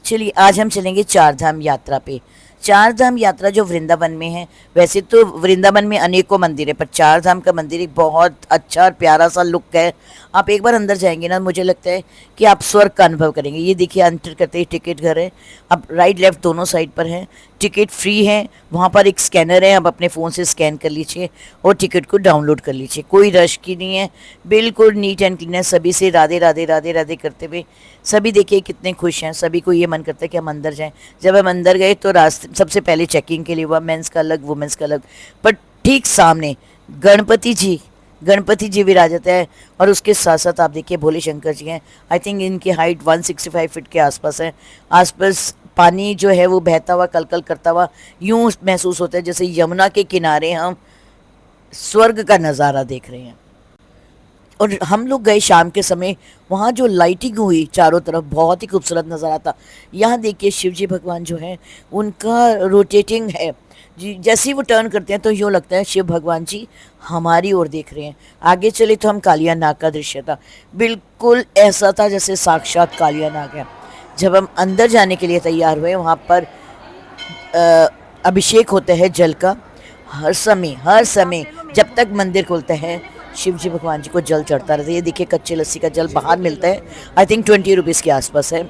चलिए आज हम चलेंगे चार धाम यात्रा पे। चार धाम यात्रा जो वृंदावन में है, वैसे तो वृंदावन में अनेकों मंदिर है, पर चार धाम का मंदिर एक बहुत अच्छा और प्यारा सा लुक है। आप एक बार अंदर जाएंगे ना, मुझे लगता है कि आप स्वर्ग का अनुभव करेंगे। ये देखिए, एंटर करते ही टिकट घर है। अब राइट लेफ्ट दोनों साइड पर है। टिकट फ्री है। वहाँ पर एक स्कैनर है, आप अपने फ़ोन से स्कैन कर लीजिए और टिकट को डाउनलोड कर लीजिए। कोई रश की नहीं है, बिल्कुल नीट एंड क्लीन है। सभी से राधे राधे राधे राधे करते हुए सभी देखिए कितने खुश हैं। सभी को ये मन करता है कि हम अंदर जाएं। जब हम अंदर गए तो रास्ते सबसे पहले चेकिंग के लिए हुआ, मेंस का अलग वुमेंस का अलग। पर ठीक सामने गणपति जी विराजत है और उसके साथ साथ आप देखिए भोले शंकर जी हैं। आई थिंक इनकी हाइट 165 फीट के आसपास है। आसपास पानी जो है वो बहता हुआ कलकल करता हुआ यूं महसूस होता है जैसे यमुना के किनारे हम स्वर्ग का नज़ारा देख रहे हैं। और हम लोग गए शाम के समय, वहाँ जो लाइटिंग हुई चारों तरफ बहुत ही खूबसूरत नज़ारा था। यहाँ देखिए शिव जी भगवान जो हैं उनका रोटेटिंग है जी। जैसे ही वो टर्न करते हैं तो यूँ लगता है शिव भगवान जी हमारी ओर देख रहे हैं। आगे चले तो हम कालिया नाग का दृश्य था। बिल्कुल ऐसा था जैसे साक्षात कालिया नाग है। जब हम अंदर जाने के लिए तैयार हुए, वहाँ पर अभिषेक होता है जल का हर समय जब तक मंदिर खुलता है। शिव जी भगवान जी को जल चढ़ता रहता है। ये देखिए कच्चे लस्सी का जल बाहर मिलता है, आई थिंक 20 रुपीज़ के आसपास है।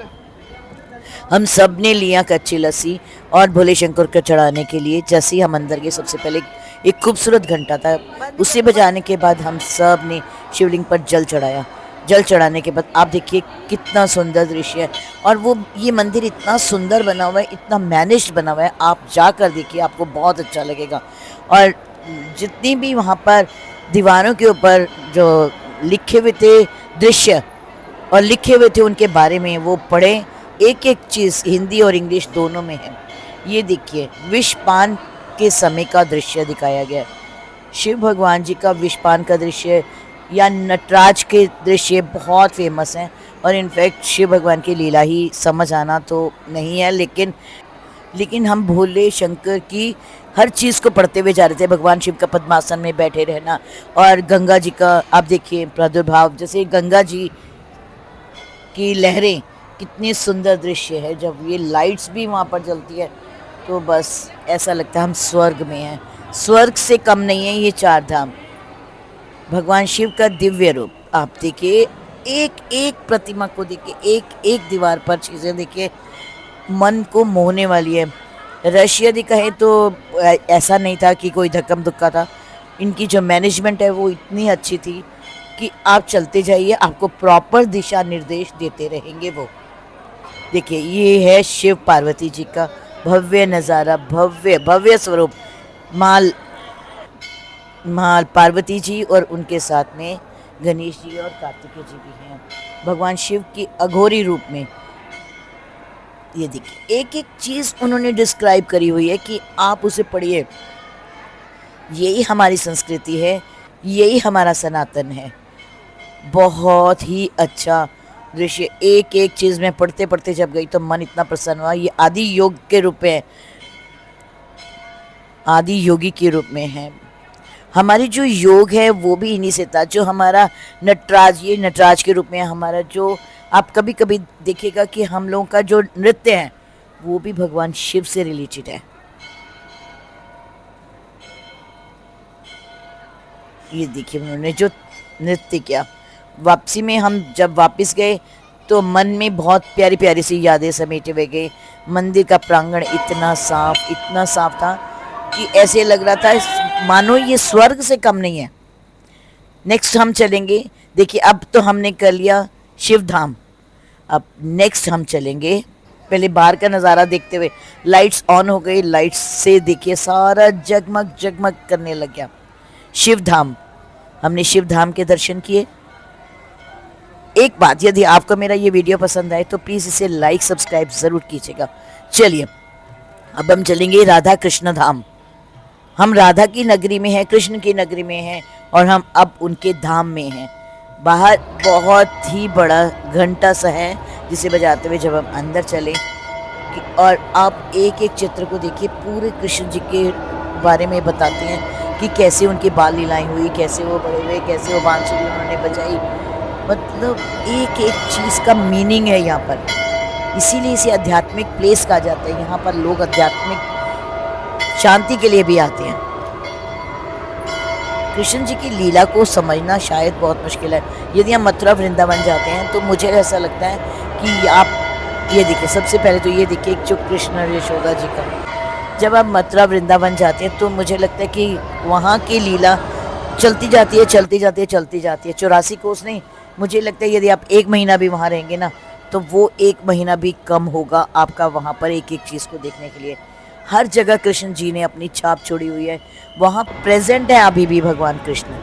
हम सब ने लिया कच्ची लस्सी और भोले शंकर को चढ़ाने के लिए। जैसे ही हम अंदर गए, सबसे पहले एक खूबसूरत घंटा था, उसे बजाने के बाद हम सब ने शिवलिंग पर जल चढ़ाया। जल चढ़ाने के बाद आप देखिए कितना सुंदर दृश्य है। और वो ये मंदिर इतना सुंदर बना हुआ है, इतना मैनेज्ड बना हुआ है, आप जाकर देखिए आपको बहुत अच्छा लगेगा। और जितनी भी वहाँ पर दीवारों के ऊपर जो लिखे हुए थे दृश्य और लिखे हुए थे उनके बारे में, वो पढ़े। एक एक चीज़ हिंदी और इंग्लिश दोनों में है। ये देखिए विषपान के समय का दृश्य दिखाया गया है। शिव भगवान जी का विषपान का दृश्य या नटराज के दृश्य बहुत फेमस हैं। और इनफैक्ट शिव भगवान की लीला ही समझ आना तो नहीं है, लेकिन हम भोले शंकर की हर चीज़ को पढ़ते हुए जा रहे थे। भगवान शिव का पद्मासन में बैठे रहना और गंगा जी का आप देखिए प्रादुर्भाव, जैसे गंगा जी की लहरें, कितनी सुंदर दृश्य है। जब ये लाइट्स भी वहाँ पर जलती है तो बस ऐसा लगता है हम स्वर्ग में हैं। स्वर्ग से कम नहीं है ये चार धाम। भगवान शिव का दिव्य रूप आप देखिए, एक एक प्रतिमा को देखिए, एक एक दीवार पर चीज़ें देखिए, मन को मोहने वाली है। रश यदि कहें तो ऐसा नहीं था कि कोई धक्कम धुक्का था। इनकी जो मैनेजमेंट है वो इतनी अच्छी थी कि आप चलते जाइए, आपको प्रॉपर दिशा निर्देश देते रहेंगे। वो देखिए ये है शिव पार्वती जी का भव्य नज़ारा, भव्य स्वरूप। माल पार्वती जी और उनके साथ में गणेश जी और कार्तिकेय जी भी हैं भगवान शिव की अघोरी रूप में। ये देखिए एक एक चीज़ उन्होंने डिस्क्राइब करी हुई है कि आप उसे पढ़िए। यही हमारी संस्कृति है, यही हमारा सनातन है। बहुत ही अच्छा दृश्य। एक एक चीज़ में पढ़ते पढ़ते जब गई तो मन इतना प्रसन्न हुआ। ये आदि योग के रूप में, आदि योगी के रूप में है। हमारी जो योग है वो भी इन्हीं से था। जो हमारा नटराज, ये नटराज के रूप में हमारा जो आप कभी कभी देखिएगा कि हम लोगों का जो नृत्य है वो भी भगवान शिव से रिलेटेड है। ये देखिए उन्होंने जो नृत्य किया। वापसी में हम जब वापस गए तो मन में बहुत प्यारी प्यारी सी यादें समेटे हुए गए। मंदिर का प्रांगण इतना साफ था कि ऐसे लग रहा था मानो ये स्वर्ग से कम नहीं है। नेक्स्ट हम चलेंगे, देखिए अब तो हमने कर लिया शिव धाम। अब नेक्स्ट हम चलेंगे, पहले बाहर का नज़ारा देखते हुए। लाइट्स ऑन हो गई, लाइट्स से देखिए सारा जगमग जगमग करने लग गया। शिव धाम, हमने शिव धाम के दर्शन किए। एक बात, यदि आपको मेरा ये वीडियो पसंद आए तो प्लीज़ इसे लाइक सब्सक्राइब ज़रूर कीजिएगा। चलिए अब हम चलेंगे राधा कृष्ण धाम। हम राधा की नगरी में हैं, कृष्ण की नगरी में हैं और हम अब उनके धाम में हैं। बाहर बहुत ही बड़ा घंटा सा है जिसे बजाते हुए जब हम अंदर चले और आप एक एक चित्र को देखिए, पूरे कृष्ण जी के बारे में बताते हैं कि कैसे उनकी बाल लीलाएं हुई, कैसे वो बड़े हुए, कैसे वो बांसुरी उन्होंने बजाई। मतलब एक एक चीज़ का मीनिंग है यहाँ पर। इसीलिए इसे आध्यात्मिक प्लेस कहा जाता है। यहाँ पर लोग आध्यात्मिक शांति के लिए भी आते हैं। कृष्ण जी की लीला को समझना शायद बहुत मुश्किल है। यदि हम मथुरा वृंदावन जाते हैं तो मुझे ऐसा लगता है कि आप ये देखिए, सबसे पहले तो ये देखिए जो कृष्ण और यशोदा जी का, जब आप मथुरा वृंदावन जाते हैं तो मुझे लगता है कि वहाँ की लीला चलती जाती है, चलती जाती है, चलती जाती है। 84 कोस नहीं, मुझे लगता है यदि आप 1 महीना भी वहाँ रहेंगे ना तो वो 1 महीना भी कम होगा आपका वहाँ पर एक एक चीज़ को देखने के लिए। हर जगह कृष्ण जी ने अपनी छाप छोड़ी हुई है, वहाँ प्रेजेंट है अभी भी भगवान कृष्ण।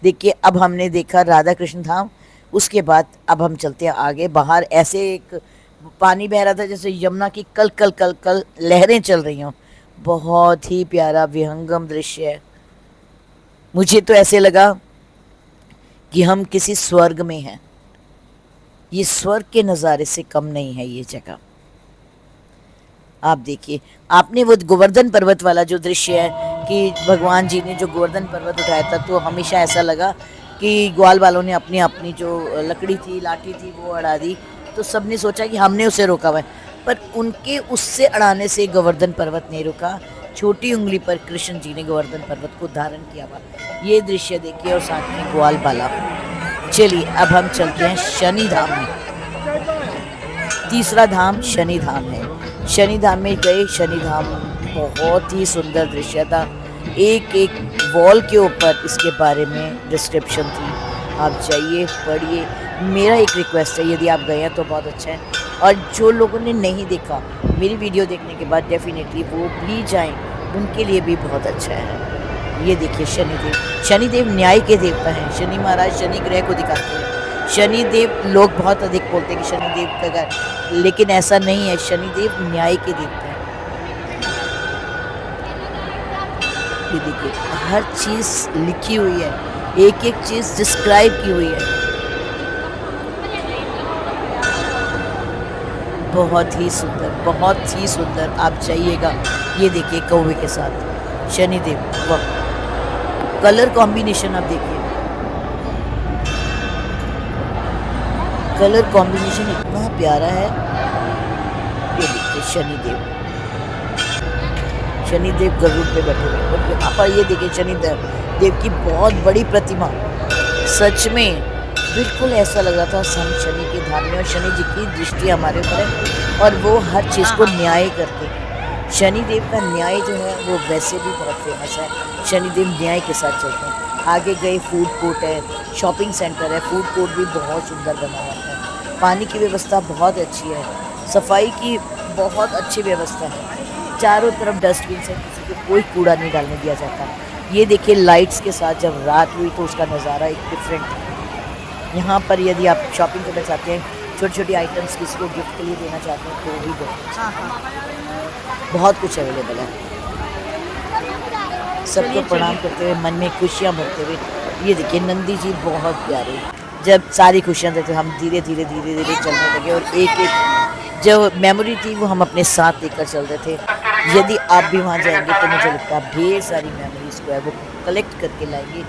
देखिए अब हमने देखा राधा कृष्ण धाम, उसके बाद अब हम चलते हैं आगे। बाहर ऐसे एक पानी बह रहा था जैसे यमुना की कल कल कल कल लहरें चल रही हों। बहुत ही प्यारा विहंगम दृश्य है। मुझे तो ऐसे लगा कि हम किसी स्वर्ग में हैं। ये स्वर्ग के नज़ारे से कम नहीं है ये जगह। आप देखिए, आपने वो गोवर्धन पर्वत वाला जो दृश्य है कि भगवान जी ने जो गोवर्धन पर्वत उठाया था, तो हमेशा ऐसा लगा कि ग्वाल वालों ने अपनी अपनी जो लकड़ी थी, लाठी थी, वो अड़ा दी। तो सबने सोचा कि हमने उसे रोका हुआ है, पर उनके उससे अड़ाने से गोवर्धन पर्वत नहीं रुका। छोटी उंगली पर कृष्ण जी ने गोवर्धन पर्वत को धारण किया हुआ। ये दृश्य देखिए, और साथ में ग्वाल बाला। चलिए अब हम चलते हैं शनि धाम में। तीसरा धाम शनि धाम है। शनि धाम में गए। शनि धाम बहुत ही सुंदर दृश्य था। एक एक वॉल के ऊपर इसके बारे में डिस्क्रिप्शन थी। आप जाइए, पढ़िए। मेरा एक रिक्वेस्ट है, यदि आप गए हैं तो बहुत अच्छा है, और जो लोगों ने नहीं देखा मेरी वीडियो देखने के बाद डेफिनेटली वो भी जाएं, उनके लिए भी बहुत अच्छा है। ये देखिए शनिदेव। शनिदेव न्याय के देवता हैं। शनि महाराज शनि ग्रह को दिखाते हैं। शनिदेव, लोग बहुत अधिक बोलते हैं कि शनिदेव का घर, लेकिन ऐसा नहीं है। शनिदेव न्याय के देवता हैं। ये देखिए हर चीज़ लिखी हुई है, एक एक चीज़ डिस्क्राइब की हुई है। बहुत ही सुंदर, बहुत ही सुंदर। आप जाइएगा। ये देखिए कौवे के साथ शनिदेव, वाह! कलर कॉम्बिनेशन आप देखिए, कलर कॉम्बिनेशन इतना प्यारा है। ये देखिए शनिदेव, शनिदेव गरुड़ पे बैठे हुए। और यहाँ पर ये देखिए शनिदेव देव की बहुत बड़ी प्रतिमा। सच में बिल्कुल ऐसा लग रहा था हम शनि की धाम में, और शनि जी की दृष्टि हमारे ऊपर है और वो हर चीज़ को न्याय करते हैं। शनिदेव का न्याय जो है वो वैसे भी बहुत फेमस है। शनिदेव न्याय के साथ चलते हैं। आगे गए फूड कोर्ट है, शॉपिंग सेंटर है। फूड कोर्ट भी बहुत सुंदर बना हुआ है। पानी की व्यवस्था बहुत अच्छी है, सफाई की बहुत अच्छी व्यवस्था है। चारों तरफ डस्टबिन से, किसी को कोई कूड़ा नहीं डालने दिया जाता। ये देखिए लाइट्स के साथ जब रात हुई तो उसका नज़ारा एक डिफरेंट है। यहाँ पर यदि आप शॉपिंग करना चाहते हैं, छोटी छोटी आइटम्स किसी को गिफ्ट के लिए देना चाहते हैं तो भी बहुत कुछ अवेलेबल है। सबको प्रणाम करते हुए, मन में खुशियाँ भरते हुए। ये देखिए नंदी जी बहुत प्यारे। जब सारी खुशियाँ देते हम धीरे धीरे धीरे धीरे चलने लगे, और एक एक जो मेमोरी थी वो हम अपने साथ लेकर चल रहे थे। यदि आप भी वहाँ जाएंगे तो मुझे लगता है ढेर सारी मेमोरीज को है वो कलेक्ट करके लाएंगे।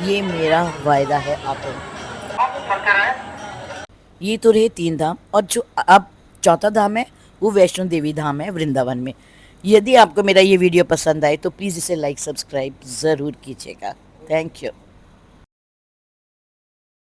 ये मेरा वायदा है आपको। ये तो रहे 3 धाम, और जो अब चौथा धाम है वो वैष्णो देवी धाम है वृंदावन में। यदि आपको मेरा ये वीडियो पसंद आए तो प्लीज़ इसे लाइक सब्सक्राइब ज़रूर कीजिएगा। Thank you.